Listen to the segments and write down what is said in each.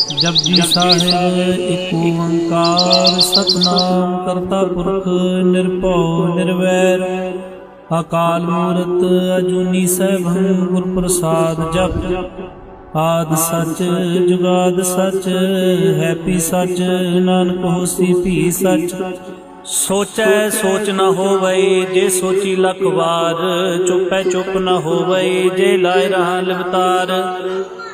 जपजी साहिब एक ओंकार सतनाम करता पुरख निरभउ निर्वैर अकाल मूरत अजूनी सैभं गुर प्रसाद जप आद सच जुगाद सच है पी सच नानक होसी भी सच सोचै सोच न होवै जे सोची लख वार चुपै चुप न होवै जे लाए रहा लिवतार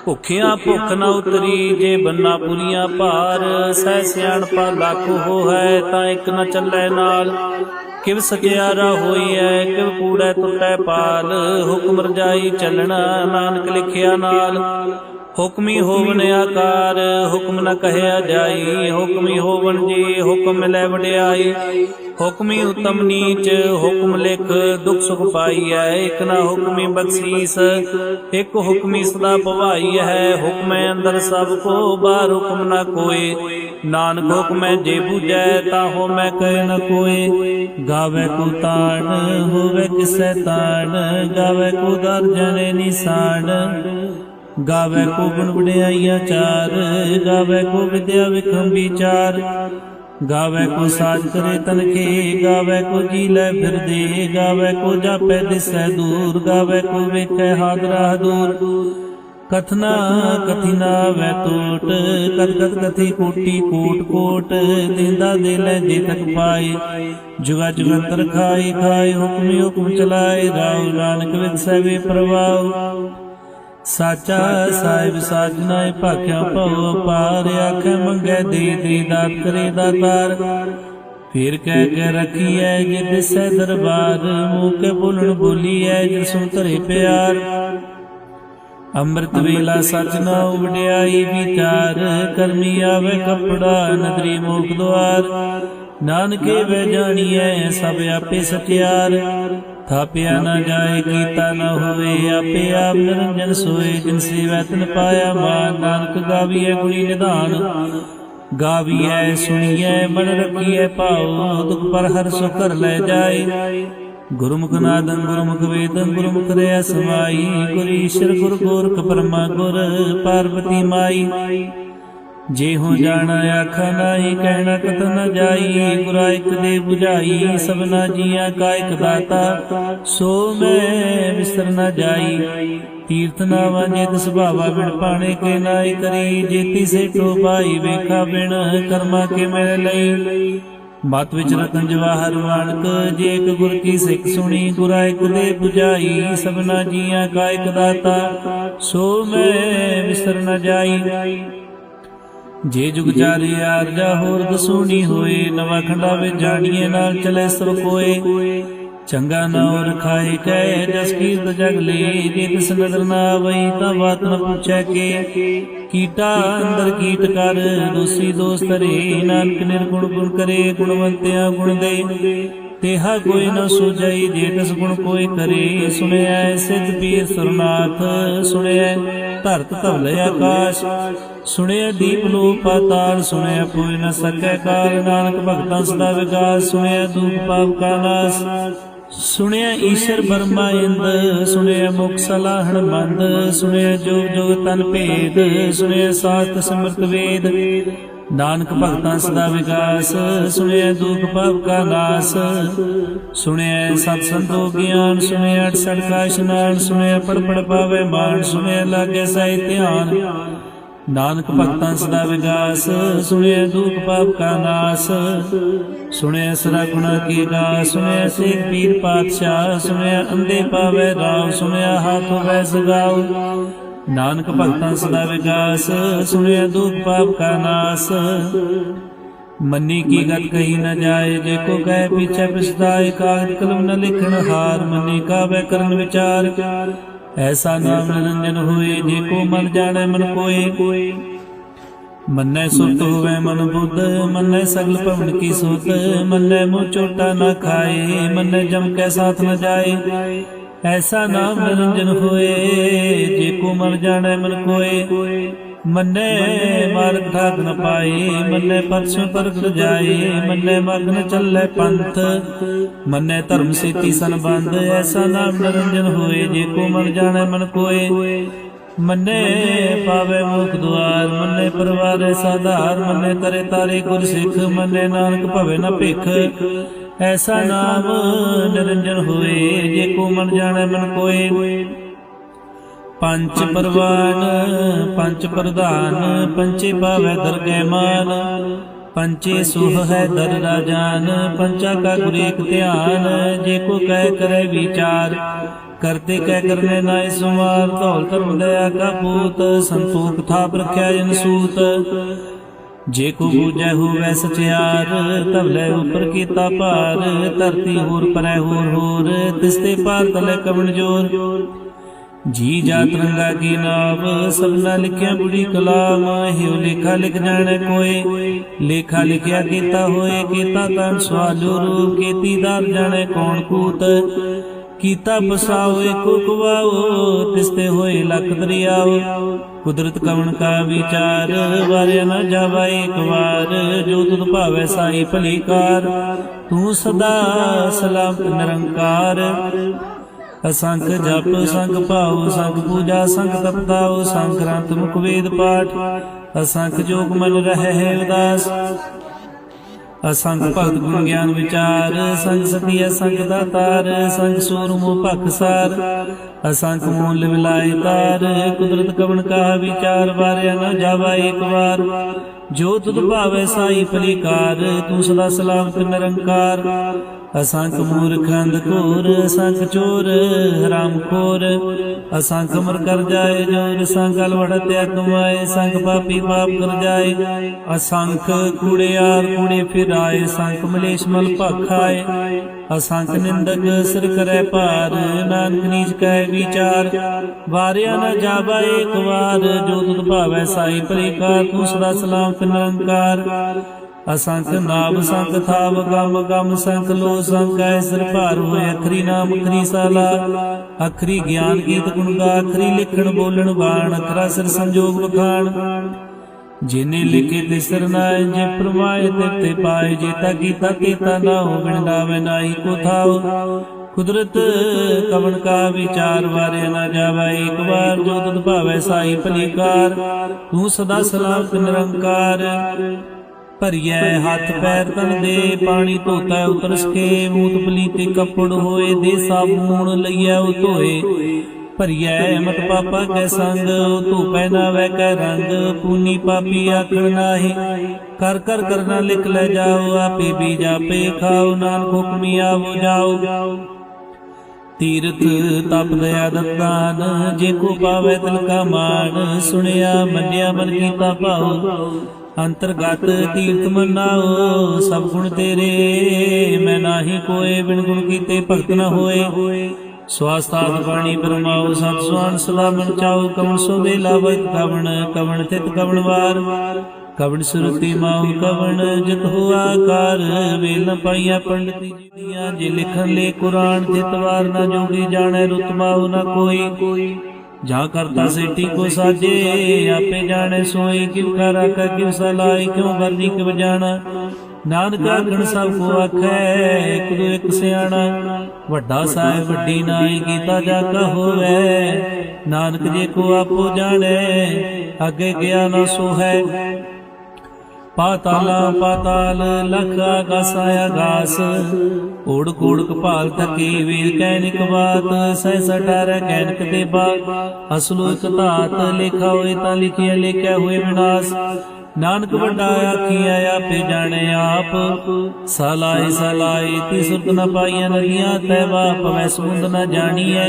भुखिया भुख न उतरी जे बन्ना पुरिया भार सह सियाणपा लख हो है तां एक न चलै नाल किव सचियारा होई है किव कूड़ै टुटै पाल हुक्म रजाई चलना नानक लिखिया नाल हुक्मी होवन आकार हुक्म न कहया जाई हुक्मी होवन जी हुक्म मिलै वड्याई हुक्मी उत्तम नीच हुक्म लिख दुख सुख पाई है एक ना हुक्मी बख्शीस एक हुक्मी सदा भवाई है हुक्म अंदर सब को बाहर हुक्म न कोई नानक हुक्म जे बुझै ताहो मैं कह न कोई गावे को तान होवे किसै तान गावे को दर्जन निशान गावे को गुण वड्याइया चार गावे को विद्या विक्रम विचार गावे को साज करे तनखे गावे को जी लै फिर दे गावे को जापै दिसै दूर गावे को वेखै हादरा दूर कथना कथिना वै टोट कथ कथ कथी कोटि कोट कोट देंदा दे लै जे तक पाए जुगा जुगंतर खाए खाए हुक्म हुक्म चलाए राव नानक विगसै वे प्रभाव साचा साहिब साजनाए भाख्या भव पार आखे मंगै दे दात करे दातार फिर कह के रखी है जे दिसै दरबार मुँह के बोलन बोली है जे सुन धरे प्यार अमृत वेला सच ना वड्याई विचार करमी आवे कपड़ा नदरी मोख द्वार नानके वह जानिए सब आपे सचियार थापिया न जाए कीता न होवे आपे आप निरंजन सोए जिनसे वैतन पाया मान नानक गाविए गुणी निधान गाविए सुनिए मन रखिए पाओ दुख पर हर सो कर ले जाए गुरुमुख नादन गुरुमुख वेदन गुरुमुख रे समाई गुरु ईश्वर गुरु गोरख परमा गुर पार्वती माई जे हो जाना आखा नाई कहना कत न जाई गुरा एक दे बुझाई सबना जिया का एक दाता सो मैं विसर न जाई तीर्थ नावा जेत सुभावा बिन पाने के नाई करी जेती से टोपाई वेखा बिन कर्मा के मेरे लई मत विच रतन जवाहर मानक जे एक गुर की सिख सुनी गुरा एक दे बुझाई सबना जिया का एक दाता सो मैं विसर न जाई जे जुग चारे आरजा होर दसूनी होए नवा खंडा वे जानिए नाल चले सब कोए चंगा नौर खाए कह जस कीर्त जग ले जे तिस नजर ना आवई ता बात न पूछै के कीटा अंदर कीट कर दोषी दोष करे नानक निर्गुण गुण करे गुणवंतिया गुण दे तेहा कोई न सूझई जे तिस गुण कोई करे सुने सिद्ध पीर सुरनाथ सुने धरत धवल आकाश सुने दीप लो पाताल सुने कोई न सकै काल नानक भगतां सदा विकास सुने दुख पाप का नाश सुने ईश्वर ब्रह्मा इंद सुने मुख सलाहण मंद सुने जोग जोग तन भेद सुने शास्त्र सिमरत वेद नानक भगतां सदा विकास सुने दुख पाप का नाश सुने सत संतो ज्ञान सुने 68 का स्नान सुने पढ़ पढ़ पावे मान सुने लागे साई ध्यान नानक भगतां सदा विकास सुने दुख पाप का नाश सुने सदा गुणा की गा सुने सिख पीर पातशाह सुने अंधे पावे राव सुने हाथ वै सगाओ नानक भगतां सदा विकास सुने दुख पाप का नाश मन्नी की गत कही न जाए जेको कहे पीछे पिछताए कागज कलम न लिखन हार मन्नी का वै करन विचार ऐसा नाम निरंजन होए जेको मन जाने मन कोय मन्ने सुत होवे मन बुद्ध मन्ने सगल भवन की सुत मन्ने मुँह चोटा न खाए मन्ने जम के साथ न जाए ऐसा नाम निरंजन होए जेको मर जाने मन कोय मन्ने मार्ग ठाक न पाए मन्ने परसों परगट जाए मन्ने मग्न चले पंथ मन्ने धर्म सेती सन बंद ऐसा नाम निरंजन होए जेको मन जाने मन कोय मन्ने पावे मुख द्वार, मन्ने परवारे साधार, मन्ने तरे तारे गुर सिख, मन्ने नानक भवे न भिख। ऐसा नाम निरंजन होए, जे को मन जाने मन कोय। पंच परवान पंच प्रधान, पंचे पावे दरगह मान। पंचे सुह है दर राजान, पंचा का गुर एक ध्यान। जे को कह करे विचार, करते कह करने नाय सुमार। धौल धर्म दया का पूत, संतोख थाप रख्या जन सूत। जे को बूझै होवै सचियार, तबले ऊपर कीता पार। धरती होर परै होर, तिसते पार तले कवण जोर। जी जा तरंगा की नाव, सबना लिखिया बुरी कलाम। हिउ लेखा लिख जाने कोय, लेखा लिखिया कीता होए। कीता तन सवालो रूप, केती दार जाने कौन कूत। कीता बसाओ एको कुवाओ, तिसते होए लख दरियाओ। कुदरत कवण का विचार, वारिया न जावा एक बार। जो तुध भावै साई भली कार, तू सदा सलामत निरंकार। असंख जप संख भाव, संख पूजा संख तपताओ। संख ग्रंथ मुख वेद पाठ, असंख जोग मन रहे है उदास। असंख भगत गुण ज्ञान विचार, संख सती असंख दातार। संख सूर मोह पखसार, असंख मूल विलाय तार। कुदरत कवण का विचार, वारिया न जावा एक बार। जो तुध भावै साई भली कार, तू सदा सलामत निरंकार। असंख मूर्ख अंधकोर, असंख चोर हराम खोर। असंख मर कर जाए जोर, संख अलवड़ त्याग कमाए। संख पापी पाप कर जाए, असंख कूड़ेयार कूड़े फिराए। संख मलेश मल भखाए, असंख निंदक सिर करे पार। नानक नीच कह विचार, वारिया न जावा एक बार। जो तुध भावै साई भली कार, तू सदा सलामत निरंकार। असंख नाभ संख थाव गम गम, संख लो संख सिर भार होए। अखरी नाम अखरी साला, अखरी ज्ञान गीत गुण गा। अखरी लिखण बोलण बाण, अखरा सिर संजोग बखान। जिने लिखे ते सिर नाय, जे प्रमाय ते पाए। जेता कीता तेता ना हो, बिन गावे नाई को थाव। कुदरत कवण का विचार, वारे न जावा एक बार। जो तुध भावै साई भली कार, तू सदा सलामत निरंकार। भरिए हाथ पैर तन दे, पानी धोता उतरस के। मूत पलीते कपड़ होए, दे साबून लइया धोए। भरिए मत पापा कै संग, धोपै ना वै कै रंग। पूनी पापी आखण नाहि, कर कर करना लिख ले जाओ। आपे बीज आपे खाओ, नानक हुक्मी आवो जाओ। तीर्थ तप दया दत्तान, जे को पावै तिल का मान। सुनिया मन्निया मन कीता भाओ, अंतर्गत तीर्थ मनाओ। सब गुण तेरे मैं नाहि कोय, बिन गुण कीते भगत न होए। स्वास्थात बाणी परमाओ, सत सुहान सदा मन चाओ। कवण सो दे लावत कवण, कवण तित कवण वार। कवण सुरति माऊ कवण, जित हुआ कार। वेल न पाइया पंडिती जिदियां, जे लिखन ले कुरान। तित वार न जोगी जाने, रुत माऊ न कोई। जा करता सेठी को साजे, आपे जाने सोई। किव करा का किव सलाई, क्यों वर्दी किव जाना। नानक आखण सब को आखै, एक दो एक सियाणा। वड्डा साहिब वड्डी नाई, कीता जाका होवै। नानक जे को आपो जाने, अगे गया न सो है। पाताला पाताल लख आगास आगास। ओड़ कोड़ कपाल थके, वेल कैनिक बात। सहस अठारह कैनक दे बाग, असलो एक धात। लेखा होए ता लिखिया, लेख्या हुए विनाश। नानक वड्डा आखिया, आपे जाने आप। सलाए सलाए ती सुरत न पाइया, नदियां तैवा पवै समुंद न जानिए।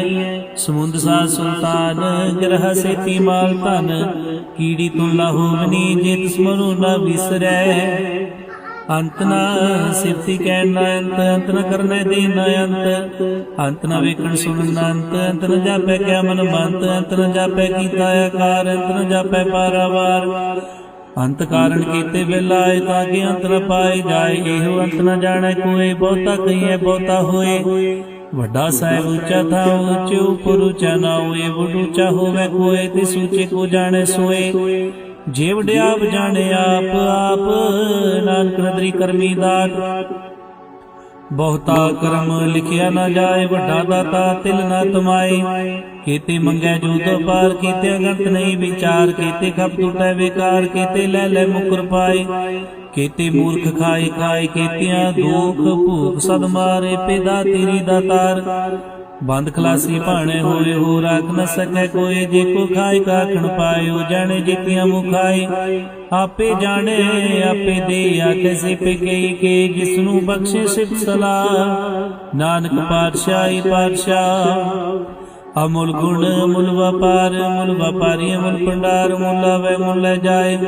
समुंद सा सुल्तान, गिरह सेती माल धन। कीड़ी तुला होवनी, जे तिस्मरो न विसरै। अंत न सिफती कहन न अंत, अंत न करने दे न अंत। अंत न वेखण सुनन अंत, अंत न जापै क्या मन मंत। अंत न जापै कीता आकार, अंत न जापै पारावार। अंत कारण कीते बेलाए, ताकि अंत न पाए जाए। एहो अंत न जाने कोई, बहुता कहिए बहुता होए। वड्डा साहिब ऊंचा था, ऊंचे ऊपर ऊंचा ना होए। बुढ़ ऊंचा होवे कोय, तिस ऊंचे को जाने सोए। जे वड्याप जाने आप आप, नानक नदरी करमी दात। ਬਹੁਤਾ ਕਰਮ ਲਿਖਿਆ ਨਾ ਜਾਏ, ਵੱਡਾ ਦਾਤਾ ਤਿਲ ਨਾ ਤੁਮਾਏ। ਕੀਤੇ ਮੰਗੈ ਜੋ ਤੋ ਪਾਰ, ਕੀਤੇ ਅਗੰਤ ਨਹੀਂ ਵਿਚਾਰ। ਕੀਤੇ ਖਪ ਟੁਟੈ ਵਿਕਾਰ, ਕੀਤੇ ਲੈ ਲੈ ਮੁਕਰ ਪਾਏ। ਕੀਤੇ ਮੂਰਖ ਖਾਏ ਖਾਏ, ਕੀਤਿਆਂ ਦੁਖ ਭੂਖ ਸਦ ਮਾਰੇ। ਪਿਦਾ ਤੇਰੀ ਦਾਤਾਰ ਬੰਦ ਖਲਾਸੀ ਭਾਣੇ ਹੋਏ, ਹੋ ਰਾਖ ਨ ਸਕੈ ਕੋਏ। ਜੇ ਕੋ ਖਾਏ ਕਾਖਣ ਪਾਇਓ, ਜਾਣੇ ਜਿਤਿਆਂ ਮੁਖਾਏ। ਆਪੇ ਜਾਣੇ ਆਪੇ ਦੇ, ਆਖੇ ਸਿਪੇ ਕਈ ਕੇ। ਜਿਸਨੂੰ ਬਖਸ਼ੇ ਸਿਫਤ ਸਲਾਹ, ਨਾਨਕ ਪਾਤਸ਼ਾਹੀ ਪਾਤਸ਼ਾਹ। ਅਮੁਲ ਗੁਣ ਅਮੁਲ ਵਪਾਰ, ਮੁਲ ਵਪਾਰੀ ਅਮੁਲ ਭੰਡਾਰ। ਮੁਲ ਆਵੇ ਮੁਲ ਲੈ ਜਾਏ,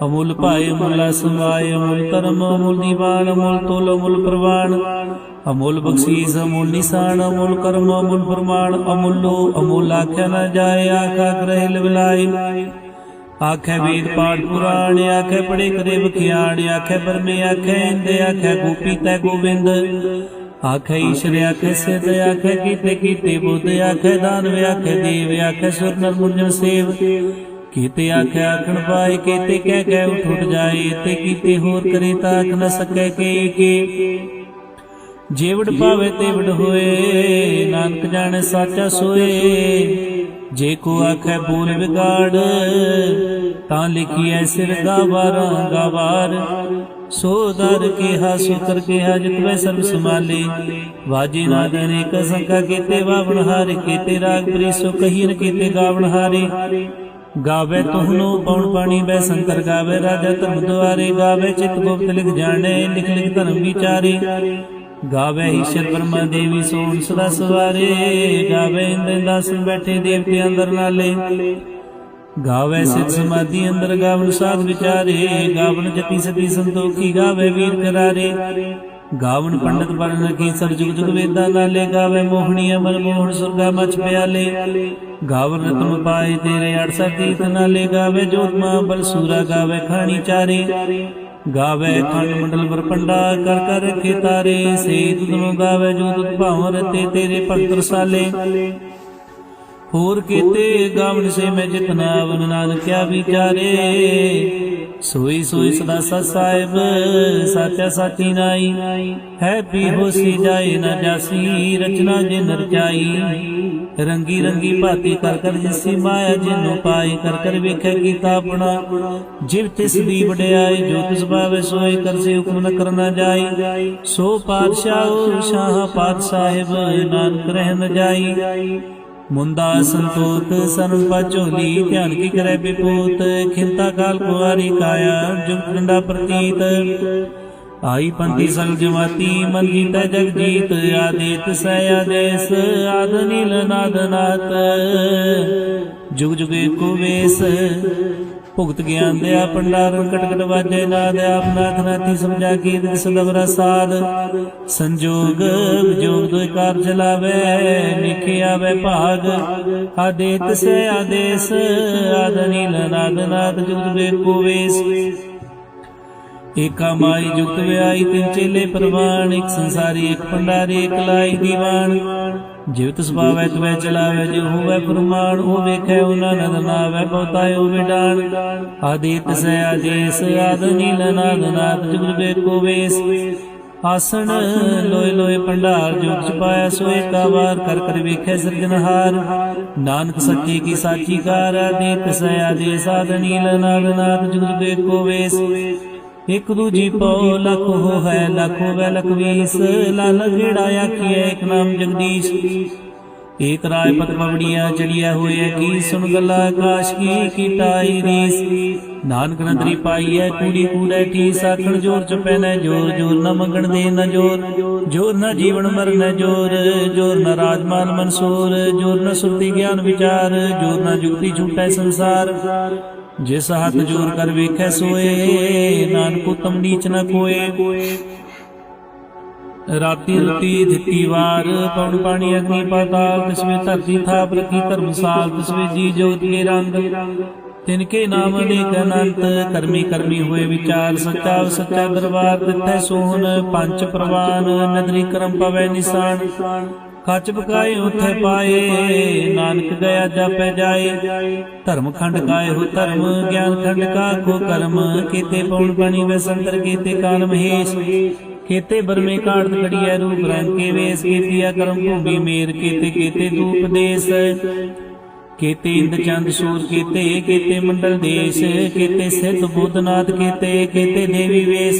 ਅਮੁਲ ਭਾਏ ਮੁਲਾ ਸਮਾਏ। ਅਮੁਲ ਧਰਮ ਅਮੁਲ ਦੀਵਾਨ, ਅਮੁਲ ਤੋਲ ਅਮੁਲ ਪ੍ਰਵਾਨ। ਅਮੁਲ ਬਖਸ਼ੀਸ ਅਮੁਲ ਨਿਸ਼ਾਨ, ਅਮੁਲ ਕਰਮ ਅਮੁਲ ਪ੍ਰਮਾਣ। ਅਮੁੱਲੋ ਅਮੁਲ ਆਖਿਆ ਨਾ ਜਾਏ, ਆਖਾ ਗ੍ਰਹਿ ਲਵਲਾਈ। ਆਖੇ ਵੇਦ ਪਾਠ ਪੁਰਾਣ, ਆਖੇ ਪੜੇ ਕਦੇ ਬਖਿਆਣ। ਆਖੇ ਬਰਮੇ ਆਖੇ ਇੰਦੇ, ਆਖੇ ਗੋਪੀ ਤੈ ਗੋਬਿੰਦ। ਆਖੇ ਈਸ਼ਰ ਆਖੇ ਸਿਧ, ਆਖੇ ਕੀਤੇ ਕੀਤੇ ਬੁੱਧ। ਆਖੇ ਦਾਨਵ ਆਖੇ ਦੇਵ, ਆਖੇ ਸੁਰ ਨਰ ਮੁੰਜਨ ਸੇਵ। ਕੀਤੇ ਆਖੇ ਆਖਣ ਪਾਏ, ਕੀਤੇ ਕਹਿ ਕਹਿ ਉਠ ਉਠ ਜਾਏ। ਤੇ ਕੀਤੇ ਹੋਰ ਕਰੇ ਤਾਂ ਆਖ ਨ ਸਕੈ ਕੇ। ਜੇਵੜ ਪਾਵੇ ਤੇਵੜ ਹੋਏ, ਨਾਨਕ ਜਾਣੇ ਸਾਚਾ ਸੋਏ। ਜੇ ਕੋ ਆਖੈ ਬੋਲ ਵਿਗਾੜ, ਤਾਂ ਲਿਖੀਐ ਸਿਰ ਗਾਵਾਰਾਂ ਗਾਵਾਰ। ਸੋ ਦਰ ਕਿਹਾ ਸੋ ਕਰ ਕਿਹਾ, ਜਿਤਵੈ ਸਰਬ ਸਮਾਲੇ। ਵਾਜੇ ਨਾਦ ਅਨੇਕ ਸੰਖਾ, ਕੀਤੇ ਵਾਵਣ ਹਾਰੇ। ਕੀਤੇ ਰਾਗ ਪ੍ਰੀ ਸੋ ਕਹੀ ਨ ਕੀਤੇ ਗਾਵਣ ਹਾਰੇ। ਗਾਵੇ ਤੁਹਨੋ ਪਉਣ ਪਾਣੀ ਬੈ ਸੰਕਰ, ਗਾਵੇ ਰਾਜਾ ਧਰਮ ਦੁਆਰੇ। ਗਾਵੇ ਚਿਤ ਗੁਪਤ ਲਿਖ ਜਾਣੇ, ਲਿਖ ਲਿਖ ਧਰਮ ਵਿਚਾਰੇ। ਗਾਵੇ ਈਸ਼ਰ ਬ੍ਰਹਮਾ ਦੇਵੀ ਸੋਣ ਸਦਾ ਸਵਾਰੇ। ਗਾਵੇ ਇੰਦਰ ਦਾਸਨ ਬੈਠੇ ਦੇਵਤੇ ਅੰਦਰ ਨਾਲੇ। ਗਾਵੇ ਸਿਧ ਸਮਾਧੀ ਅੰਦਰ, ਗਾਵਨ ਸਾਧ ਵਿਚਾਰੇ। ਗਾਵਨ ਜਤੀ ਸਤੀ ਸੰਤੋਖੀ, ਗਾਵੇ ਵੀਰ ਕਰਾਰੇ। ਗਾਵਨ ਪੰਡਤ ਬਰਨ ਕੀ ਸਰ ਜੁਗ ਜੁਗ ਵੇਦਾਂ ਨਾਲੇ। ਗਾਵੇ ਮੋਹਣੀ ਅਮਰ ਮੋਹਣ ਸੁਰਗਾ ਮਛ ਪਿਆਲੇ। ਗਾਵਨ ਰਤਨ ਪਾਏ ਤੇਰੇ 68 ਤੀਰਥ ਨਾਲੇ। ਗਾਵੇ ਜੋਤਮਾ ਬਲ ਸੂਰਾ, ਗਾਵੇ ਖਾਣੀ ਚਾਰੇ। ਗਾਵੇ ਖੰਡ ਮੰਡਲ ਵਰਪੰਡਾ, ਕਰ ਕਰ ਰਖੇ ਤਾਰੇ। ਸੇ ਤੁਧਨੋਂ ਗਾਵੇ ਜੋ ਤੁਧ ਭਾਵ ਰਤੇ, ਤੇਰੇ ਭਗਤ ਰਸਾਲੇ। ਹੋਰ ਕੀਤੇ ਗਾਵਨ ਸੇ ਮੈਂ ਜਿਤਨਾ, ਵਨ ਨਾਨਕ ਕਿਆ ਵਿਚਾਰੇ। ਸੋਈ ਸੋਈ ਸਦਾ ਸਤ ਸਾਹਿਬ, ਸਾਚਾ ਸਾਚੀ ਨਾਈ। ਹੈ ਪੀ ਹੋਸੀ ਜਾਏ ਨਾ ਜਾਸੀ, ਰਚਨਾ ਜਿਨ ਰਚਾਈ। ਰੰਗੀ ਰੰਗੀ ਭਾਤੀ ਕਰ ਕਰ ਜਿਸੀ ਮਾਇਆ, ਜਿਨੂੰ ਪਾਈ ਕਰ ਕਰ ਵੇਖੈ ਕੀਤਾ ਆਪਣਾ। ਜਿਵ ਤਿਸ ਦੀ ਵਡਿਆਈ, ਜੋ ਤਿਸ ਭਾਵੇ ਸੋਈ ਕਰਸੇ ਹੁਕਮ ਨ ਕਰਨਾ ਜਾਈ। ਸੋ ਪਾਤਸ਼ਾਹ ਸ਼ਾਹ ਪਾਤ ਸਾਹਿਬ, ਨਾਨਕ ਰਹਿ ਨ ਜਾਈ। ਮੁੰਦਾ ਸੰਤੋਖ ਸਰਨ ਪਾਝੋਲੀ, ਧਿਆਨ ਕੀ ਕਰੈ ਬਿਪੂਤ। ਖਿੰਤਾ ਕਾਲ ਕੁਆਰੀ ਕਾਇਆ, ਜੁਗ ਡੰਡਾ ਪ੍ਰਤੀਤ। ਆਈ ਪੰਥੀ ਸੰਗ ਜਮਾਤੀ, ਮਨ ਜੀਤੈ ਜਗ ਜੀਤ। ਆਦੇਤ ਸੈ ਆਦੇਸ, ਆਦ ਨੀਲ ਨਾਦ ਨਾਤ। ਜੁਗ ਜੁਗ ਏਕੋ ਵੇਸ, ਭੁਗਤ ਗਿਆਨ ਦਿਆ ਭੰਡਾਰਨ। ਕਟ ਕਟ ਵਾਜੇ ਨਾਦ, ਆਪ ਨਾਥ ਨਾਥੀ ਸਮਝਾ ਕੀਰਤ ਸਦਵਰਾ ਸਾਧ। ਸੰਜੋਗ ਵਿਜੋਗ ਦੋਇ ਕਾਰ ਚਲਾਵੇ, ਲਿਖੇ ਆਵੇ ਭਾਗ। ਆਦੇਤ ਸੈ ਆਦੇਸ, ਆਦ ਨੀਲ ਨਾਦ ਨਾਤ। ਜੁਗ ਜੁਗ ਏਕੋ ਵੇਸ, ਏਕਾ ਮਾਈ ਜੁਗਤ ਵਿਆਈ। ਤਿੰਨ ਚੇਲੇ ਪ੍ਰਵਾਨ, ਇੱਕ ਸੰਸਾਰੀ ਇੱਕ ਭੰਡਾਰੀ, ਇੱਕ ਲਾਈ ਦੀਵਾਨ। ਜਿਵ ਤਿਸ ਭਾਵੈ ਤਵੈ ਚਲਾਵੇ, ਜਿਵ ਹੋਵੈ ਫਰਮਾਨ। ਉਹ ਵੇਖੈ ਉਹਨਾਂ ਨਦ ਨਾਵੈ, ਬਹੁਤਾਇ ਉਹ ਵਿਡਾਨ। ਆਦੇਤ ਸੈ ਆਦੇਸ, ਆਦ ਨੀਲ ਨਾਦ ਨਾਦ। ਜੁਗ ਜੁਗ ਏਕੋ ਵੇਸ, ਆਸਣ ਲੋਏ ਲੋਏ ਭੰਡਾਰ। ਜੁਗ ਚ ਪਾਇਆ ਸੋ ਏਕਾ ਵਾਰ, ਕਰ ਕਰ ਵੇਖੈ ਸਿਰਜਨਹਾਰ। ਨਾਨਕ ਸੱਚੀ ਕੀ ਸਾਚੀ ਕਾਰ, ਆਦੇਤ ਸੈ ਆਦੇਸ, ਆਦ ਨੀਲ ਨਾਦ ਨਾਦ। ਜੁਗ ਜੁਗ ਏਕੋ ਵੇਸ, ਇਕ ਦੂਜੀ ਪਉ ਲਖ ਹੋ ਹੈ, ਲਖ ਹੋਵੈ ਲਖ ਵੀਸ। ਲਾਲ ਖੇੜਾ ਆਖੀਐ ਇਕ ਨਾਮ ਜਗਦੀਸ਼। ਏਕ ਰਾਏ ਪਤ ਪਵੜੀਆ ਚੜੀਐ ਹੋਇਐ ਕੀ। ਸੁਣ ਗੱਲਾ ਆਕਾਸ਼ ਕੀ ਕੀਟਾਈ ਰੀਸ। ਨਾਨਕ ਨਦਰੀ ਪਾਈਐ ਕੂੜੀ ਕੂੜੈ ਠੀਸ। ਆਖਣ ਜੋਰ ਚੁਪੈ ਨੈ ਜੋਰ, ਜੋਰ ਨ ਮੰਗਣ ਦੇ ਨ ਜੋਰ। ਜੋਰ ਨ ਜੀਵਨ ਮਰਨੈ ਜੋਰ, ਜੋਰ ਨ ਰਾਜਮਾਨ ਮਨਸੂਰ। ਜੋਰ ਨ ਸੁਰਤੀ ਗਿਆਨ ਵਿਚਾਰ, ਜੋਰ ਨ ਜੁਗਤੀ ਛੂਟੈ ਸੰਸਾਰ। ਜਿਸ ਹੱਥ ਜੋਰ ਕਰ ਵੇਖੈ ਸੋਏ, ਨਾਨਕ ਉਤਮ ਨੀਚ ਨ ਕੋਏ। ਰਾਤੀ ਰਤੀ ਦਿੱਤੀ ਵਾਰ, ਪਉਣ ਪਾਣੀ ਅਗਨੀ ਪਾਤਾਲ। ਤਿਸਵੇ ਧਰਤੀ ਥਾਪ ਰਖੀ ਧਰਮਸਾਲ। ਤਿਸਵੇ ਜੀ ਜੋਤ ਕੇ ਰੰਗ, ਤਿਨਕੇ ਨਾਮ ਅਨੇਕ ਅਨੰਤ। ਕਰਮੀ ਕਰਮੀ ਹੋਏ ਵਿਚਾਰ, ਸੱਚਾ ਸੱਚਾ ਦਰਬਾਰ। ਤਿੱਥੈ ਸੋਹਣ ਪੰਚ ਪ੍ਰਵਾਨ, ਨਦਰੀ ਕਰਮ ਪਵੈ ਨਿਸ਼ਾਨ। ਕੱਚ ਪਕਾਏ ਉਥੇ ਪਾਏ, ਨਾਨਕ ਗਿਆ ਜਾਪੈ ਜਾਏ। ਧਰਮ ਖੰਡ ਕਾਏ ਹੋ ਧਰਮ, ਗਿਆਨ ਖੰਡ ਕਾ ਕੋ ਕਰਮ। ਕੀਤੇ ਪਉਣ ਪਾਣੀ ਵੈ ਸੰਤਰ, ਕੀਤੇ ਕਾਲ ਮਹੇਸ਼। केते बरमे काढ़ कड़िया रूप रंग के वेश केतिया कर्म भूमि मेर केते केते धूप देश केते इंद चंद सूर केते केते मंडल देश केते सिद्ध बुद्धनाथ केते केते देवी वेश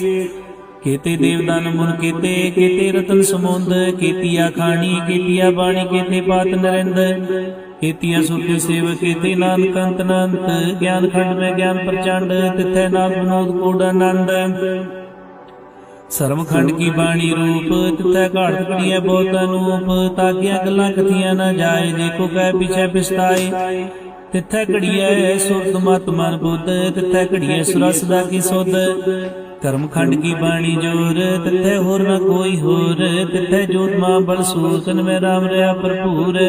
केते देवदान मुन केते केते रतन समुंद केतिया खानी केतिया बाणी केते पात नरेंद्र केतिया सुखी सेव केते नानक अंत अनंत ज्ञान खंड में ज्ञान प्रचंड तिथै नाग विनोद कूड़ानंद सरम खंड की बाणी रूप तिथै घाट कड़िया बहुत अनूप ताकिया गल्लां कथियां न जाए देखो कह पीछे पिछताए तिथै कड़िया सुरत मत मन बुद्ध तिथै कड़िया सुरसदा की सुध कर्म खंड की बाणी जोर तिथै होर न कोई होर तिथै जोत मां बल सूर तन में राम रहा भरपूर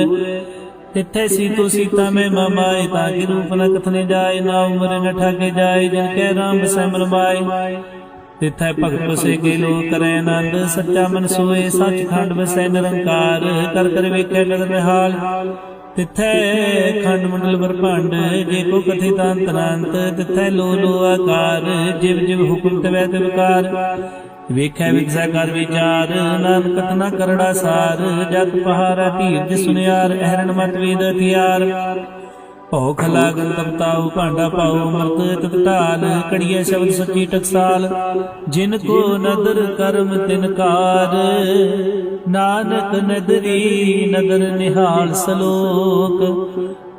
तिथै सीतो सीता में मामाए ताकि रूप न कथने जाए ना उम्र न ठाके जाए जिनके राम बसैमल माए तिथै भगत बसे के लोग करे आनंद सच्चा मन सोए सच खंड बसै निरंकार कर कर वेखे गद निहाल तिथै खंड मंडल ब्रह्मांड जे को कथित अंत अनंत तिथै लो लो आकार जिव जिव हुक्म तवै तिवकार वेखै विगसै कर विचार नानक कथना करड़ा सार जत पहारा धीरज सुनियार अहरण मत वेद हथियार भौख लागन तपताऊ भांडा पाओ अमृत तत्ताल कड़िया शब्द सच्ची टकसाल जिनको नदर कर्म तिनकार नानक नदरी नदर निहाल सलोक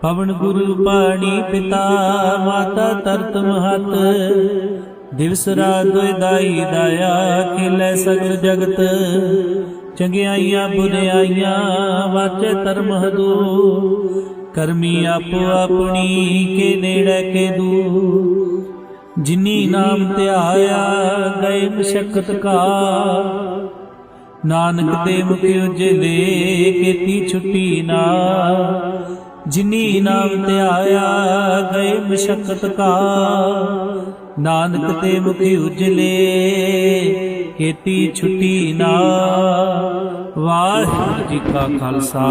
पवन गुरु पाणी पिता माता तरत महत दिवस रात दोय दाई दाया खेलै सगल जगत चंगियाइयां बुराइयां वाचे धर्म हदू करमी आपो अपनी के नेड़े के दू जिनी नाम ध्याया गए मशक्कत का नानक दे मुख उजले केती छुट्टी ना जिनी नाम ध्याया गए मशक्कत का नानक ते मुख उजले केती छुट्टी ना। वाहिगुरू जी का खालसा